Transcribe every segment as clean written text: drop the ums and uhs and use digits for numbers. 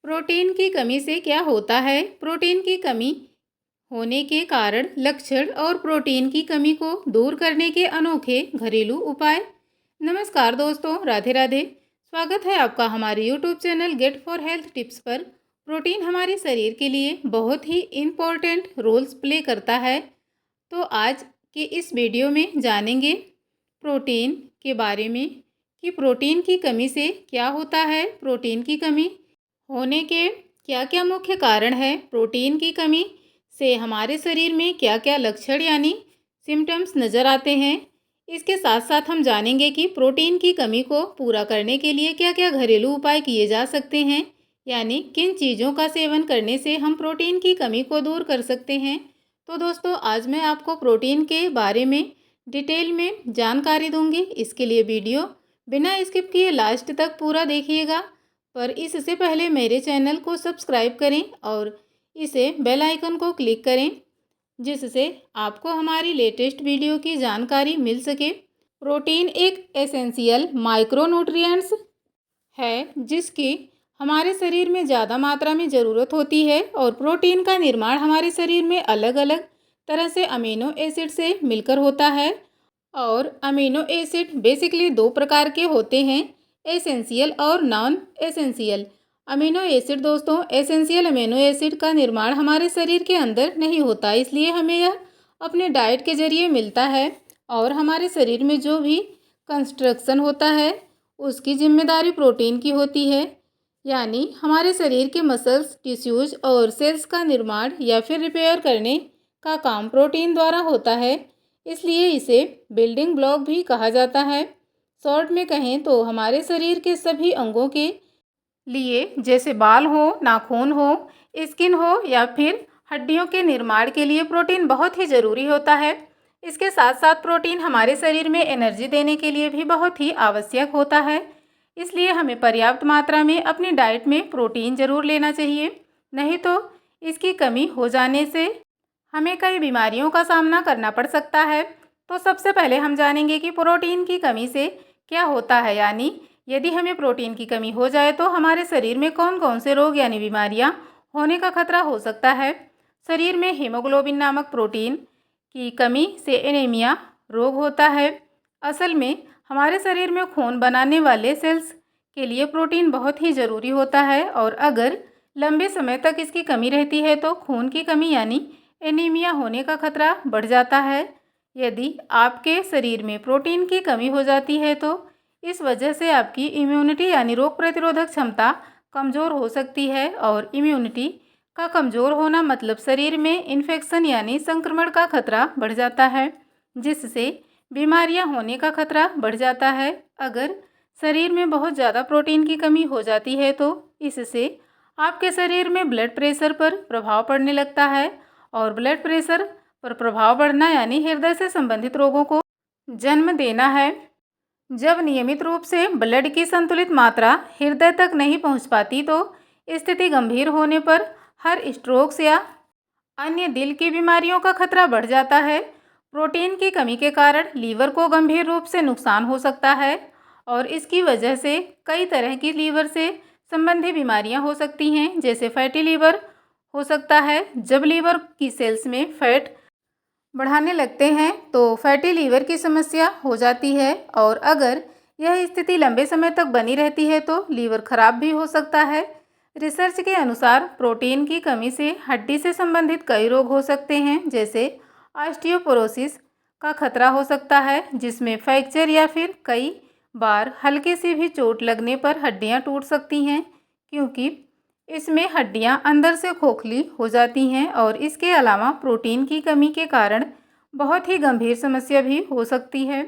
Protein की कमी से क्या होता है? प्रोटीन की कमी होने के कारण, लक्षण और प्रोटीन की कमी को दूर करने के अनोखे घरेलू उपाय। नमस्कार दोस्तों, राधे राधे। स्वागत है आपका हमारे YouTube channel get for health tips पर। प्रोटीन हमारे शरीर के लिए बहुत ही इम्पोर्टेंट रोल्स प्ले करता है। तो आज के इस वीडियो में जानेंगे प्रोटीन के बारे में कि प्रोटीन की कमी से क्या होता है, प्रोटीन की कमी होने के क्या क्या मुख्य कारण है, प्रोटीन की कमी से हमारे शरीर में क्या क्या लक्षण यानी सिम्टम्स नज़र आते हैं। इसके साथ साथ हम जानेंगे कि प्रोटीन की कमी को पूरा करने के लिए क्या क्या घरेलू उपाय किए जा सकते हैं, यानी किन चीज़ों का सेवन करने से हम प्रोटीन की कमी को दूर कर सकते हैं। तो दोस्तों, आज मैं आपको प्रोटीन के बारे में डिटेल में जानकारी दूंगी। इसके लिए वीडियो बिना स्किप किए लास्ट तक पूरा देखिएगा। पर इससे पहले मेरे चैनल को सब्सक्राइब करें और इसे बेल आइकन को क्लिक करें, जिससे आपको हमारी लेटेस्ट वीडियो की जानकारी मिल सके। प्रोटीन एक एसेंशियल माइक्रोन्यूट्रिएंट्स है जिसकी हमारे शरीर में ज़्यादा मात्रा में ज़रूरत होती है, और प्रोटीन का निर्माण हमारे शरीर में अलग अलग तरह से अमीनो एसिड से मिलकर होता है। और अमीनो एसिड बेसिकली दो प्रकार के होते हैं, एसेंशियल और नॉन एसेंशियल अमीनो एसिड। दोस्तों, एसेंशियल अमीनो एसिड का निर्माण हमारे शरीर के अंदर नहीं होता, इसलिए हमें यह अपने डाइट के जरिए मिलता है। और हमारे शरीर में जो भी कंस्ट्रक्शन होता है उसकी जिम्मेदारी प्रोटीन की होती है, यानी हमारे शरीर के मसल्स, टिश्यूज और सेल्स का निर्माण या फिर रिपेयर करने का काम प्रोटीन द्वारा होता है। इसलिए इसे बिल्डिंग ब्लॉक भी कहा जाता है। शॉर्ट में कहें तो हमारे शरीर के सभी अंगों के लिए, जैसे बाल हो, नाखून हो, स्किन हो या फिर हड्डियों के निर्माण के लिए प्रोटीन बहुत ही ज़रूरी होता है। इसके साथ साथ प्रोटीन हमारे शरीर में एनर्जी देने के लिए भी बहुत ही आवश्यक होता है। इसलिए हमें पर्याप्त मात्रा में अपनी डाइट में प्रोटीन ज़रूर लेना चाहिए, नहीं तो इसकी कमी हो जाने से हमें कई बीमारियों का सामना करना पड़ सकता है। तो सबसे पहले हम जानेंगे कि प्रोटीन की कमी से क्या होता है, यानी यदि हमें प्रोटीन की कमी हो जाए तो हमारे शरीर में कौन कौन से रोग यानी बीमारियां होने का खतरा हो सकता है। शरीर में हीमोग्लोबिन नामक प्रोटीन की कमी से एनीमिया रोग होता है। असल में हमारे शरीर में खून बनाने वाले सेल्स के लिए प्रोटीन बहुत ही ज़रूरी होता है, और अगर लंबे समय तक इसकी कमी रहती है तो खून की कमी यानी एनीमिया होने का खतरा बढ़ जाता है। यदि आपके शरीर में प्रोटीन की कमी हो जाती है तो इस वजह से आपकी इम्यूनिटी यानी रोग प्रतिरोधक क्षमता कमज़ोर हो सकती है, और इम्यूनिटी का कमज़ोर होना मतलब शरीर में इन्फेक्शन यानी संक्रमण का खतरा बढ़ जाता है, जिससे बीमारियां होने का खतरा बढ़ जाता है। अगर शरीर में बहुत ज़्यादा प्रोटीन की कमी हो जाती है तो इससे आपके शरीर में ब्लड प्रेशर पर प्रभाव पड़ने लगता है, और ब्लड प्रेशर पर प्रभाव पड़ना यानी हृदय से संबंधित रोगों को जन्म देना है। जब नियमित रूप से ब्लड की संतुलित मात्रा हृदय तक नहीं पहुंच पाती तो स्थिति गंभीर होने पर हार्ट स्ट्रोक्स या अन्य दिल की बीमारियों का खतरा बढ़ जाता है। प्रोटीन की कमी के कारण लीवर को गंभीर रूप से नुकसान हो सकता है, और इसकी वजह से कई तरह की लीवर से संबंधी बीमारियां हो सकती हैं, जैसे फैटी लीवर हो सकता है। जब लीवर की सेल्स में फैट बढ़ाने लगते हैं तो फैटी लीवर की समस्या हो जाती है, और अगर यह स्थिति लंबे समय तक बनी रहती है तो लीवर खराब भी हो सकता है। रिसर्च के अनुसार प्रोटीन की कमी से हड्डी से संबंधित कई रोग हो सकते हैं, जैसे ऑस्टियोपोरोसिस का खतरा हो सकता है, जिसमें फ्रैक्चर या फिर कई बार हल्की सी भी चोट लगने पर हड्डियां टूट सकती हैं, क्योंकि इसमें हड्डियां अंदर से खोखली हो जाती हैं। और इसके अलावा प्रोटीन की कमी के कारण बहुत ही गंभीर समस्या भी हो सकती है,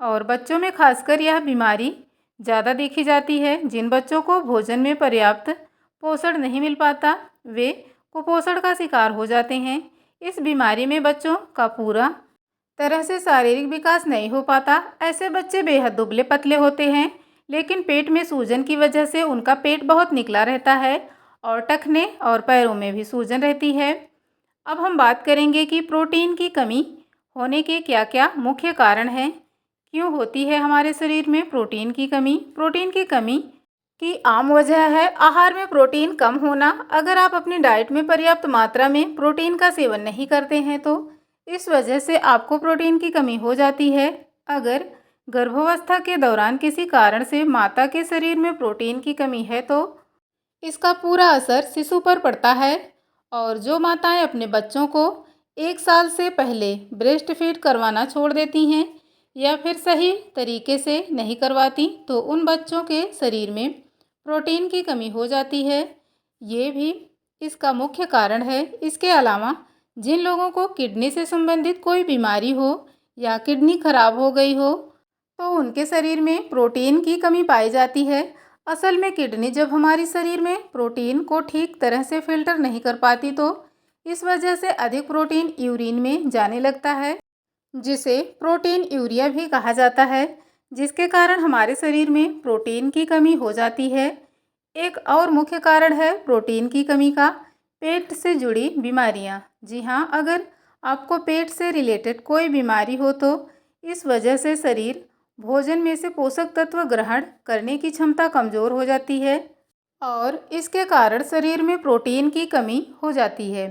और बच्चों में खासकर यह बीमारी ज़्यादा देखी जाती है। जिन बच्चों को भोजन में पर्याप्त पोषण नहीं मिल पाता वे कुपोषण का शिकार हो जाते हैं। इस बीमारी में बच्चों का पूरा तरह से शारीरिक विकास नहीं हो पाता। ऐसे बच्चे बेहद दुबले पतले होते हैं, लेकिन पेट में सूजन की वजह से उनका पेट बहुत निकला रहता है, और टखने और पैरों में भी सूजन रहती है। अब हम बात करेंगे कि प्रोटीन की कमी होने के क्या क्या मुख्य कारण हैं, क्यों होती है हमारे शरीर में प्रोटीन की कमी। प्रोटीन की कमी की आम वजह है आहार में प्रोटीन कम होना। अगर आप अपनी डाइट में पर्याप्त मात्रा में प्रोटीन का सेवन नहीं करते हैं तो इस वजह से आपको प्रोटीन की कमी हो जाती है। अगर गर्भावस्था के दौरान किसी कारण से माता के शरीर में प्रोटीन की कमी है तो इसका पूरा असर शिशु पर पड़ता है। और जो माताएं अपने बच्चों को 1 साल से पहले ब्रेस्ट फीड करवाना छोड़ देती हैं या फिर सही तरीके से नहीं करवाती तो उन बच्चों के शरीर में प्रोटीन की कमी हो जाती है। ये भी इसका मुख्य कारण है। इसके अलावा जिन लोगों को किडनी से संबंधित कोई बीमारी हो या किडनी खराब हो गई हो तो उनके शरीर में प्रोटीन की कमी पाई जाती है। असल में किडनी जब हमारी शरीर में प्रोटीन को ठीक तरह से फिल्टर नहीं कर पाती तो इस वजह से अधिक प्रोटीन यूरिन में जाने लगता है, जिसे प्रोटीन यूरिया भी कहा जाता है, जिसके कारण हमारे शरीर में प्रोटीन की कमी हो जाती है। एक और मुख्य कारण है प्रोटीन की कमी का पेट से जुड़ी बीमारियां। जी हाँ, अगर आपको पेट से रिलेटेड कोई बीमारी हो तो इस वजह से शरीर भोजन में से पोषक तत्व ग्रहण करने की क्षमता कमज़ोर हो जाती है और इसके कारण शरीर में प्रोटीन की कमी हो जाती है।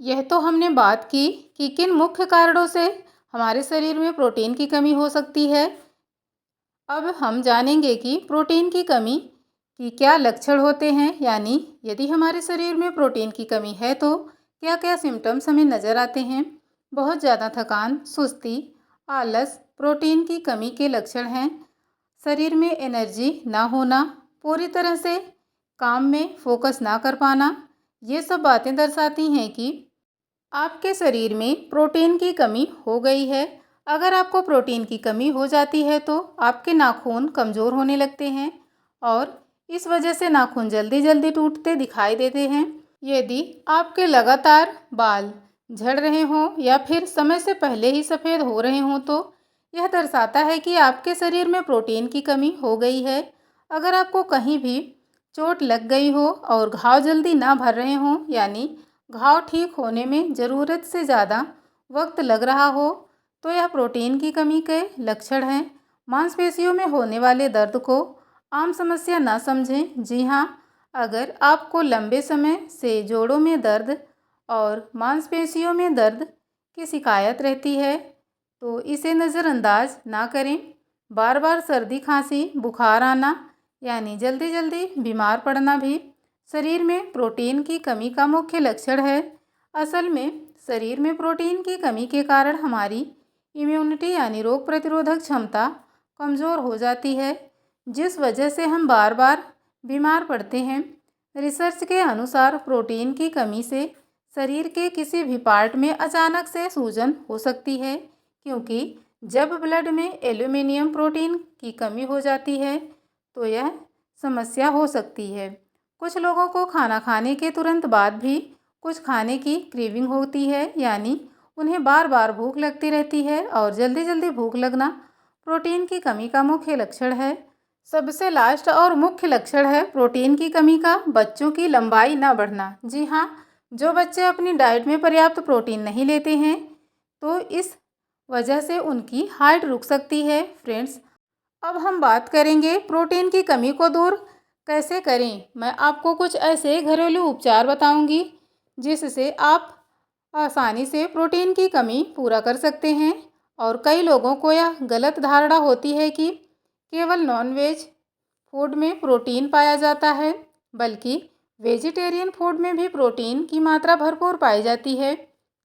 यह तो हमने बात की कि किन मुख्य कारणों से हमारे शरीर में प्रोटीन की कमी हो सकती है। अब हम जानेंगे कि प्रोटीन की कमी की क्या लक्षण होते हैं, यानी यदि हमारे शरीर में प्रोटीन की कमी है तो क्या क्या सिम्टम्स हमें नज़र आते हैं। बहुत ज़्यादा थकान, सुस्ती, आलस प्रोटीन की कमी के लक्षण हैं। शरीर में एनर्जी ना होना, पूरी तरह से काम में फोकस ना कर पाना, ये सब बातें दर्शाती हैं कि आपके शरीर में प्रोटीन की कमी हो गई है। अगर आपको प्रोटीन की कमी हो जाती है तो आपके नाखून कमज़ोर होने लगते हैं और इस वजह से नाखून जल्दी जल्दी टूटते दिखाई देते हैं। यदि आपके लगातार बाल झड़ रहे हों या फिर समय से पहले ही सफ़ेद हो रहे हों तो यह दर्शाता है कि आपके शरीर में प्रोटीन की कमी हो गई है। अगर आपको कहीं भी चोट लग गई हो और घाव जल्दी ना भर रहे हों, यानी घाव ठीक होने में ज़रूरत से ज़्यादा वक्त लग रहा हो तो यह प्रोटीन की कमी के लक्षण हैं। मांसपेशियों में होने वाले दर्द को आम समस्या ना समझें। जी हाँ, अगर आपको लंबे समय से जोड़ों में दर्द और मांसपेशियों में दर्द की शिकायत रहती है तो इसे नज़रअंदाज ना करें। बार बार सर्दी, खांसी, बुखार आना यानी जल्दी जल्दी बीमार पड़ना भी शरीर में प्रोटीन की कमी का मुख्य लक्षण है। असल में शरीर में प्रोटीन की कमी के कारण हमारी इम्यूनिटी यानी रोग प्रतिरोधक क्षमता कमज़ोर हो जाती है, जिस वजह से हम बार बार बीमार पड़ते हैं। रिसर्च के अनुसार प्रोटीन की कमी से शरीर के किसी भी पार्ट में अचानक से सूजन हो सकती है, क्योंकि जब ब्लड में एल्यूमिनियम प्रोटीन की कमी हो जाती है तो यह समस्या हो सकती है। कुछ लोगों को खाना खाने के तुरंत बाद भी कुछ खाने की क्रेविंग होती है, यानी उन्हें बार बार भूख लगती रहती है और जल्दी जल्दी भूख लगना प्रोटीन की कमी का मुख्य लक्षण है। सबसे लास्ट और मुख्य लक्षण है प्रोटीन की कमी का बच्चों की लंबाई न बढ़ना। जी हाँ, जो बच्चे अपनी डाइट में पर्याप्त प्रोटीन नहीं लेते हैं तो इस वजह से उनकी हाइट रुक सकती है। फ्रेंड्स, अब हम बात करेंगे प्रोटीन की कमी को दूर कैसे करें। मैं आपको कुछ ऐसे घरेलू उपचार बताऊंगी जिससे आप आसानी से प्रोटीन की कमी पूरा कर सकते हैं। और कई लोगों को यह गलत धारणा होती है कि केवल नॉनवेज फूड में प्रोटीन पाया जाता है, बल्कि वेजिटेरियन फूड में भी प्रोटीन की मात्रा भरपूर पाई जाती है।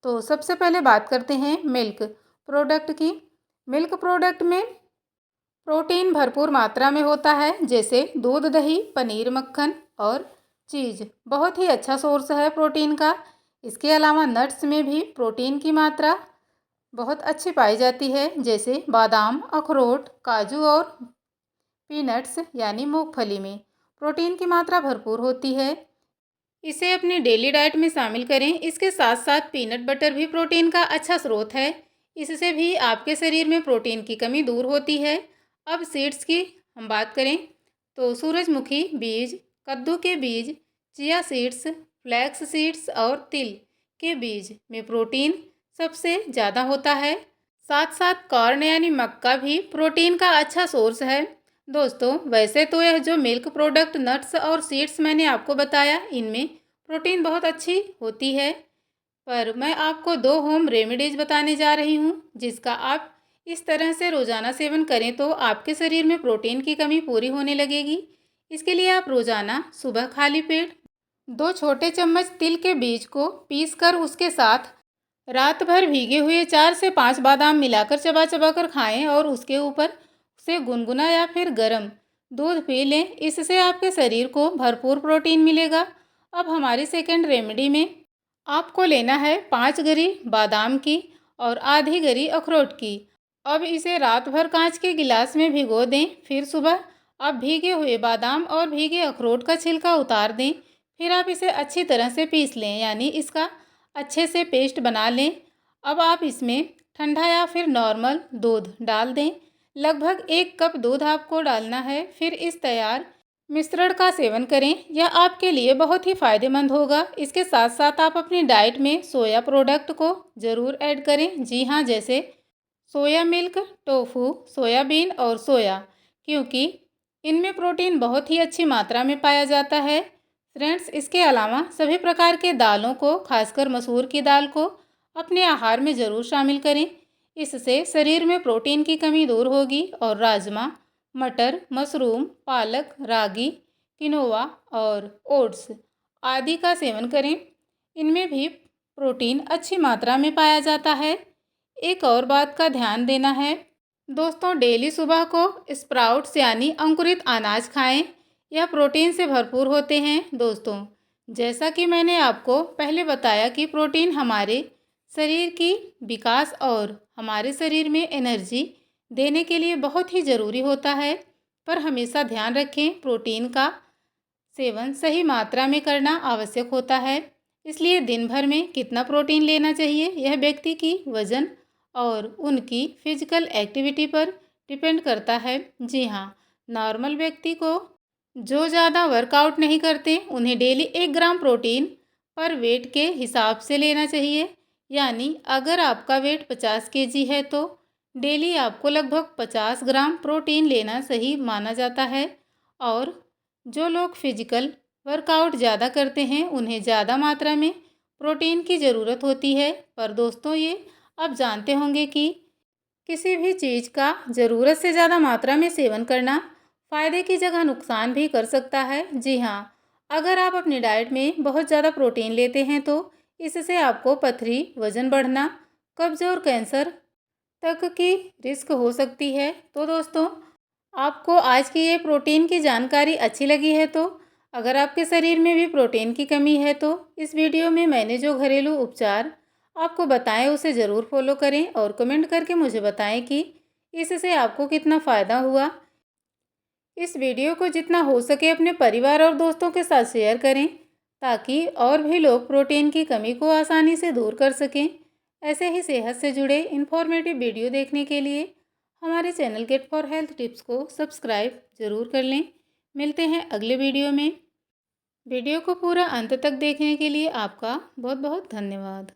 तो सबसे पहले बात करते हैं मिल्क प्रोडक्ट की। मिल्क प्रोडक्ट में प्रोटीन भरपूर मात्रा में होता है, जैसे दूध, दही, पनीर, मक्खन और चीज़ बहुत ही अच्छा सोर्स है प्रोटीन का। इसके अलावा नट्स में भी प्रोटीन की मात्रा बहुत अच्छी पाई जाती है, जैसे बादाम, अखरोट, काजू और पीनट्स यानी मूंगफली में प्रोटीन की मात्रा भरपूर होती है। इसे अपनी डेली डाइट में शामिल करें। इसके साथ साथ पीनट बटर भी प्रोटीन का अच्छा स्रोत है, इससे भी आपके शरीर में प्रोटीन की कमी दूर होती है। अब सीड्स की हम बात करें तो सूरजमुखी बीज, कद्दू के बीज, चिया सीड्स, फ्लैक्स सीड्स और तिल के बीज में प्रोटीन सबसे ज़्यादा होता है। साथ साथ कॉर्न यानी मक्का भी प्रोटीन का अच्छा सोर्स है। दोस्तों वैसे तो यह जो मिल्क प्रोडक्ट, नट्स और सीड्स मैंने आपको बताया, इनमें प्रोटीन बहुत अच्छी होती है। पर मैं आपको 2 होम रेमेडीज़ बताने जा रही हूँ, जिसका आप इस तरह से रोज़ाना सेवन करें तो आपके शरीर में प्रोटीन की कमी पूरी होने लगेगी। इसके लिए आप रोज़ाना सुबह खाली पेट 2 छोटे चम्मच तिल के बीज को पीसकर उसके साथ रात भर भीगे हुए 4 से 5 बादाम मिलाकर चबा चबा कर खाएं और उसके ऊपर से गुनगुना या फिर गर्म दूध पी लें। इससे आपके शरीर को भरपूर प्रोटीन मिलेगा। अब हमारी सेकेंड रेमेडी में आपको लेना है 5 गरी बादाम की और आधी गरी अखरोट की। अब इसे रात भर कांच के गिलास में भिगो दें। फिर सुबह आप भीगे हुए बादाम और भीगे अखरोट का छिलका उतार दें। फिर आप इसे अच्छी तरह से पीस लें, यानी इसका अच्छे से पेस्ट बना लें। अब आप इसमें ठंडा या फिर नॉर्मल दूध डाल दें। लगभग 1 कप दूध आपको डालना है। फिर इस तैयार मिश्रण का सेवन करें, यह आपके लिए बहुत ही फ़ायदेमंद होगा। इसके साथ साथ आप अपनी डाइट में सोया प्रोडक्ट को ज़रूर ऐड करें। जी हाँ, जैसे सोया मिल्क, टोफू, सोयाबीन और सोया, क्योंकि इनमें प्रोटीन बहुत ही अच्छी मात्रा में पाया जाता है। फ्रेंड्स, इसके अलावा सभी प्रकार के दालों को, खासकर मसूर की दाल को अपने आहार में ज़रूर शामिल करें। इससे शरीर में प्रोटीन की कमी दूर होगी। और राजमा, मटर, मशरूम, पालक, रागी, किनोवा और ओट्स आदि का सेवन करें। इनमें भी प्रोटीन अच्छी मात्रा में पाया जाता है। एक और बात का ध्यान देना है दोस्तों, डेली सुबह को स्प्राउट्स यानी अंकुरित अनाज खाएं। यह प्रोटीन से भरपूर होते हैं। दोस्तों, जैसा कि मैंने आपको पहले बताया कि प्रोटीन हमारे शरीर की विकास और हमारे शरीर में एनर्जी देने के लिए बहुत ही ज़रूरी होता है। पर हमेशा ध्यान रखें, प्रोटीन का सेवन सही मात्रा में करना आवश्यक होता है। इसलिए दिन भर में कितना प्रोटीन लेना चाहिए, यह व्यक्ति की वज़न और उनकी फिजिकल एक्टिविटी पर डिपेंड करता है। जी हाँ, नॉर्मल व्यक्ति को जो ज़्यादा वर्कआउट नहीं करते, उन्हें डेली 1 ग्राम प्रोटीन पर वेट के हिसाब से लेना चाहिए। यानी अगर आपका वेट 50 केजी है तो डेली आपको लगभग 50 ग्राम प्रोटीन लेना सही माना जाता है। और जो लोग फिजिकल वर्कआउट ज़्यादा करते हैं, उन्हें ज़्यादा मात्रा में प्रोटीन की ज़रूरत होती है। पर दोस्तों, ये आप जानते होंगे कि किसी भी चीज़ का ज़रूरत से ज़्यादा मात्रा में सेवन करना फ़ायदे की जगह नुकसान भी कर सकता है। जी हाँ, अगर आप अपनी डाइट में बहुत ज़्यादा प्रोटीन लेते हैं तो इससे आपको पथरी, वज़न बढ़ना, कब्ज़ और कैंसर तक की रिस्क हो सकती है। तो दोस्तों, आपको आज की ये प्रोटीन की जानकारी अच्छी लगी है तो अगर आपके शरीर में भी प्रोटीन की कमी है तो इस वीडियो में मैंने जो घरेलू उपचार आपको बताएं उसे ज़रूर फॉलो करें और कमेंट करके मुझे बताएं कि इससे आपको कितना फ़ायदा हुआ। इस वीडियो को जितना हो सके अपने परिवार और दोस्तों के साथ शेयर करें, ताकि और भी लोग प्रोटीन की कमी को आसानी से दूर कर सकें। ऐसे ही सेहत से जुड़े इन्फॉर्मेटिव वीडियो देखने के लिए हमारे channel get for health tips को सब्सक्राइब ज़रूर कर लें। मिलते हैं अगले वीडियो में। वीडियो को पूरा अंत तक देखने के लिए आपका बहुत बहुत धन्यवाद।